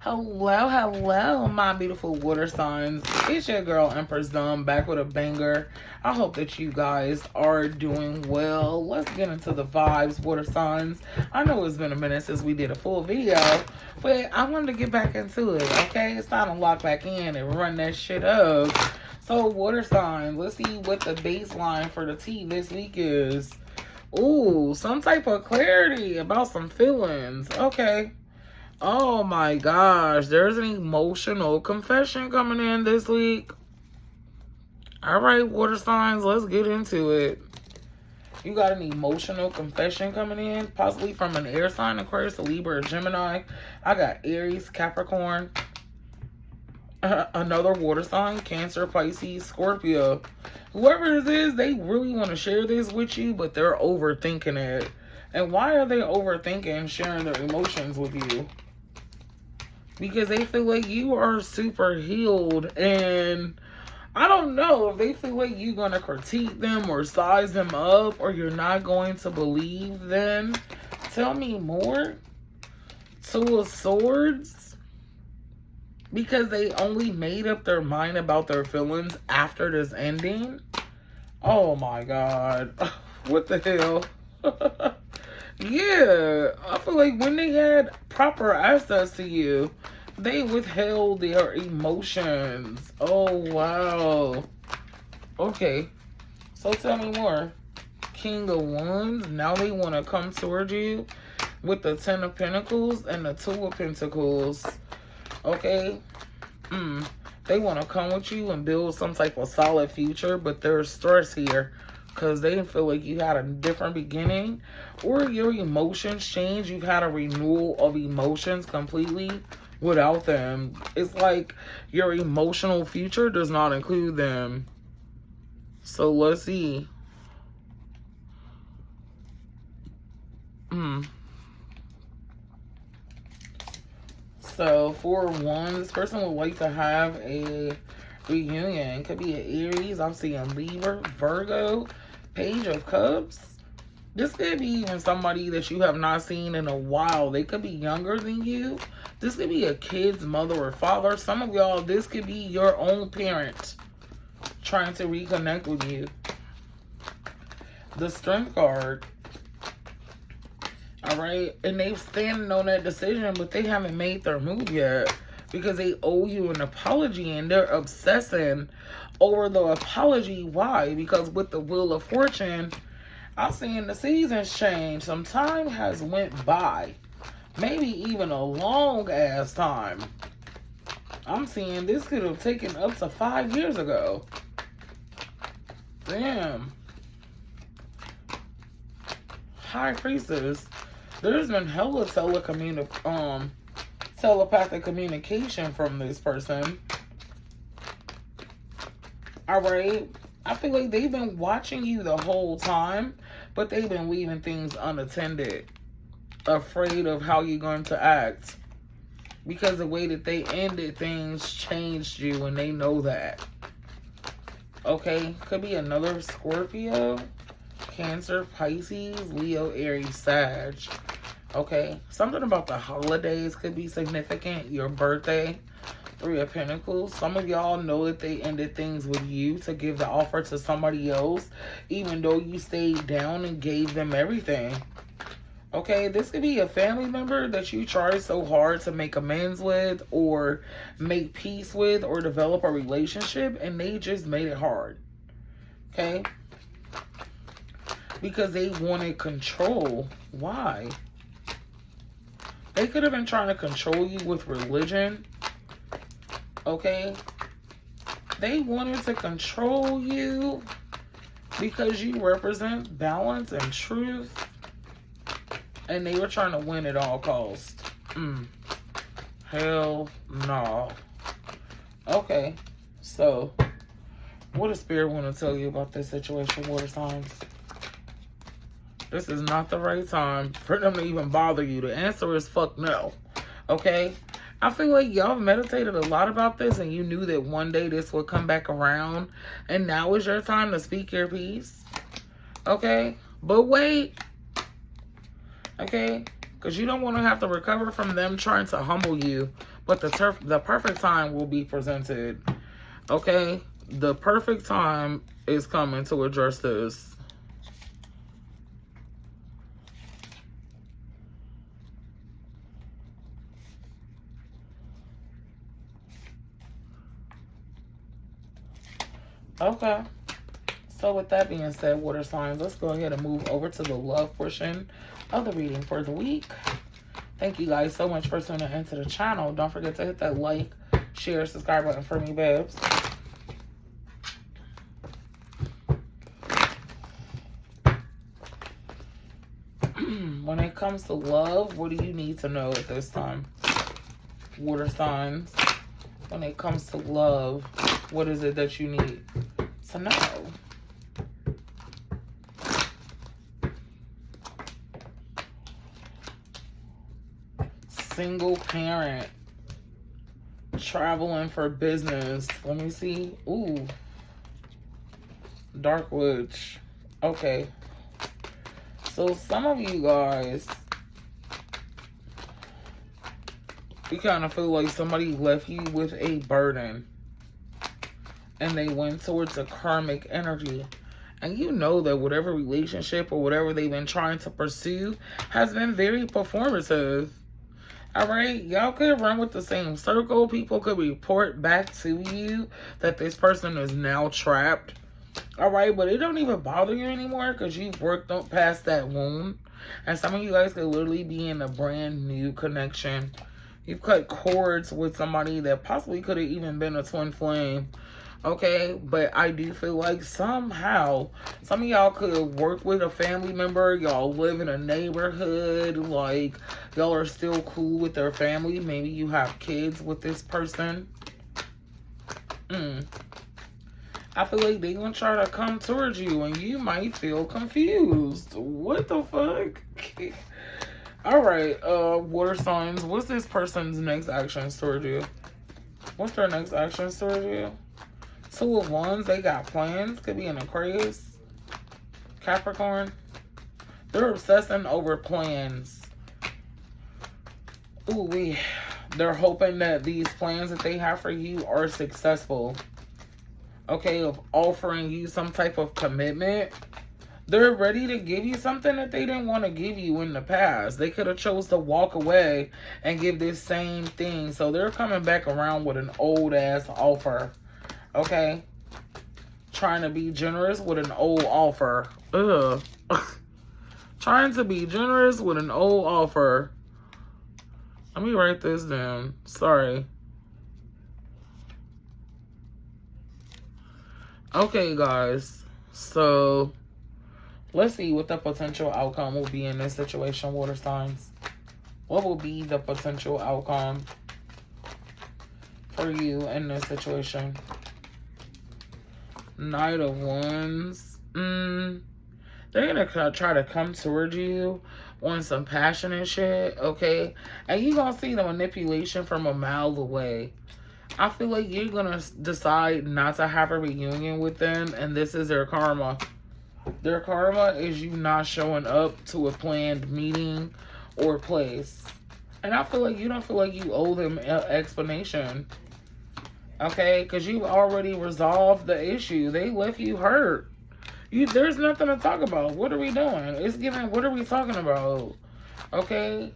Hello, my beautiful water signs. It's your girl, Empress Dumb, back with a banger. I hope that you guys are doing well. Let's get into the vibes, water signs. I know it's been a minute since we did a full video, but I wanted to get back into it, okay? It's time to lock back in and run that shit up. So, water signs, let's see what the baseline for the tea this week is. Ooh, some type of clarity about some feelings. Okay. Oh my gosh, there's an emotional confession coming in this week. All right, water signs, let's get into it. You got an emotional confession coming in, possibly from an air sign, Aquarius, a Libra, or Gemini. I got Aries, Capricorn, another water sign, Cancer, Pisces, Scorpio. Whoever this is, they really want to share this with you, but they're overthinking it. And why are they overthinking sharing their emotions with you? Because they feel like you are super healed, and I don't know if they feel like you're going to critique them or size them up, or you're not going to believe them. Tell me more. Two of Swords. Because they only made up their mind about their feelings after this ending. Oh my God. What the hell? Yeah, I feel like when they had proper access to you, they withheld their emotions. Oh, wow. Okay, so tell me more. King of Wands, now they want to come toward you with the Ten of Pentacles and the Two of Pentacles. Okay, they want to come with you and build some type of solid future, but there's stress here. Because they feel like you had a different beginning, or your emotions change. You've had a renewal of emotions completely without them. It's like your emotional future does not include them. So let's see. So for one, this person would like to have a reunion. Could be an Aries. I'm seeing Libra, Virgo, Page of Cups. This could be even somebody that you have not seen in a while. They could be younger than you. This could be a kid's mother or father. Some of y'all, this could be your own parent trying to reconnect with you. The Strength card. All right. And they're standing on that decision, but they haven't made their move yet. Because they owe you an apology, and they're obsessing over the apology. Why? Because with the Wheel of Fortune, I'm seeing the seasons change. Some time has went by. Maybe even a long ass time. I'm seeing this could have taken up to 5 years ago. Damn. High Priestess. There's been hella telepathic communication from this person. All right. I feel like they've been watching you the whole time, but they've been leaving things unattended, afraid of how you're going to act, because the way that they ended things changed you, and they know that. Okay, could be another Scorpio, Cancer, Pisces, Leo, Aries, Sag. Okay, something about the holidays could be significant. Your birthday, Three of Pentacles. Some of y'all know that they ended things with you to give the offer to somebody else, even though you stayed down and gave them everything. Okay, this could be a family member that you tried so hard to make amends with, or make peace with, or develop a relationship, and they just made it hard. Okay? Because they wanted control. Why? They could have been trying to control you with religion. Okay? They wanted to control you because you represent balance and truth. And they were trying to win at all costs. Hell no. Okay. So, what does Spirit want to tell you about this situation, water signs? This is not the right time for them to even bother you. The answer is fuck no. Okay? I feel like y'all meditated a lot about this, and you knew that one day this would come back around. And now is your time to speak your piece. Okay? But wait. Okay? Because you don't want to have to recover from them trying to humble you But the perfect time will be presented. Okay? The perfect time is coming to address this. Okay. So with that being said, water signs, let's go ahead and move over to the love portion of the reading for the week. Thank you guys so much for tuning into the channel. Don't forget to hit that like, share, subscribe button for me, babes. When it comes to love, what do you need to know at this time? Water signs. When it comes to love, what is it that you need to know? Single parent. Traveling for business. Let me see. Ooh. Dark Witch. Okay. So some of you guys, you kind of feel like somebody left you with a burden and they went towards a karmic energy. And you know that whatever relationship or whatever they've been trying to pursue has been very performative. Alright, y'all could run with the same circle. People could report back to you that this person is now trapped. Alright, but it don't even bother you anymore because you've worked up past that wound. And some of you guys could literally be in a brand new connection. You've cut cords with somebody that possibly could have even been a twin flame. Okay, but I do feel like somehow some of y'all could work with a family member. Y'all live in a neighborhood. Like, y'all are still cool with their family. Maybe you have kids with this person. I feel like they're going to try to come towards you and you might feel confused. What the fuck? Alright, water signs. What's this person's next actions towards you? What's their next actions towards you? Two of Wands, they got plans. Could be an Aquarius, Capricorn. They're obsessing over plans. Ooh, they're hoping that these plans that they have for you are successful. Okay, of offering you some type of commitment. They're ready to give you something that they didn't want to give you in the past. They could have chose to walk away and give this same thing. So they're coming back around with an old ass offer. Okay, trying to be generous with an old offer. Ugh. Trying to be generous with an old offer. Let me write this down. Sorry. Okay, guys. So, let's see what the potential outcome will be in this situation, water signs. What will be the potential outcome for you in this situation? Knight of Wands. They're gonna try to come towards you on some passionate shit, okay? And you're gonna see the manipulation from a mile away. I feel like you're gonna decide not to have a reunion with them, and this is their karma. Their karma is you not showing up to a planned meeting or place. And I feel like you don't feel like you owe them an explanation. Okay, because you've already resolved the issue. They left you hurt. There's nothing to talk about. What are we doing? It's giving, what are we talking about? Okay?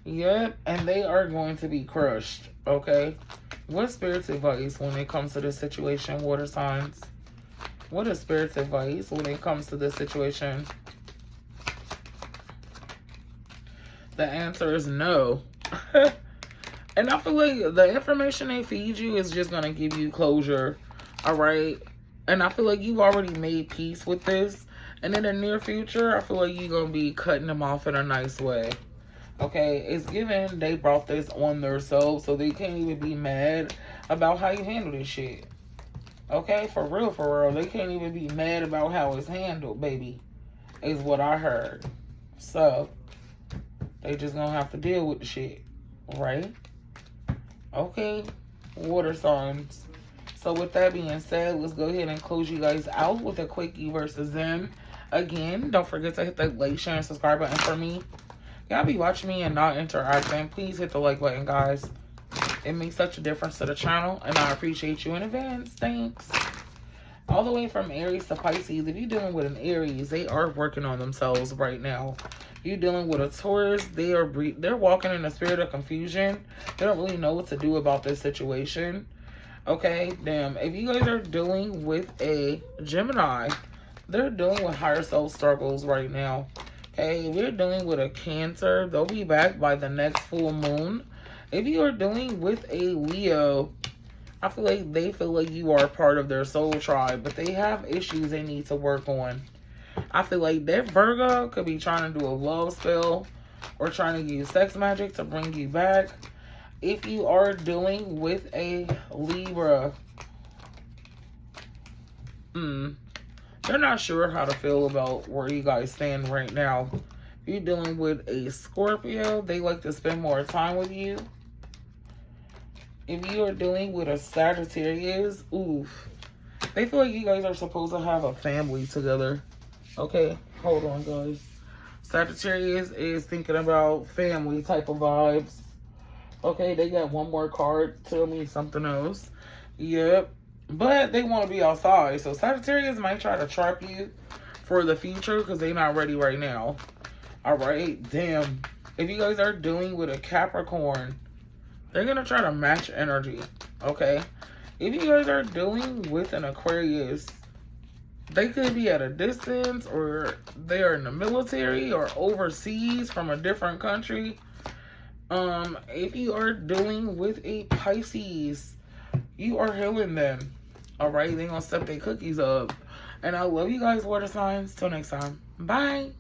Yep, and they are going to be crushed. Okay? What's Spirit's advice when it comes to this situation, water signs? What is Spirit's advice when it comes to this situation? The answer is no. And I feel like the information they feed you is just going to give you closure. All right? And I feel like you've already made peace with this. And in the near future, I feel like you're going to be cutting them off in a nice way. Okay? It's given they brought this on themselves, so they can't even be mad about how you handle this shit. Okay? For real, for real. They can't even be mad about how it's handled, baby. Is what I heard. So, they just going to have to deal with the shit. Right? Okay, water signs. So with that being said, let's go ahead and close you guys out with a quickie versus them. Again, don't forget to hit that like, share, and subscribe button for me. Y'all be watching me and not interacting. Please hit the like button, guys. It makes such a difference to the channel, and I appreciate you in advance. Thanks. All the way from Aries to Pisces, if you're dealing with an Aries, they are working on themselves right now. You're dealing with a Taurus, they're walking in a spirit of confusion. They don't really know what to do about this situation. Okay, damn. If you guys are dealing with a Gemini, they're dealing with higher self struggles right now. Okay, if you're dealing with a Cancer, they'll be back by the next full moon. If you are dealing with a Leo, I feel like they feel like you are part of their soul tribe, but they have issues they need to work on. I feel like that Virgo could be trying to do a love spell or trying to use sex magic to bring you back. If you are dealing with a Libra, they're not sure how to feel about where you guys stand right now. If you're dealing with a Scorpio, they like to spend more time with you. If you are dealing with a Sagittarius, they feel like you guys are supposed to have a family together. Okay, hold on, guys. Sagittarius is thinking about family type of vibes. Okay, they got one more card. Tell me something else. Yep. But they want to be outside. So Sagittarius might try to trap you for the future because they're not ready right now. Alright, damn. If you guys are dealing with a Capricorn, they're going to try to match energy. Okay? If you guys are dealing with an Aquarius, they could be at a distance, or they are in the military or overseas from a different country. If you are dealing with a Pisces, you are healing them. Alright, they're gonna step their cookies up. And I love you guys, water signs. Till next time. Bye.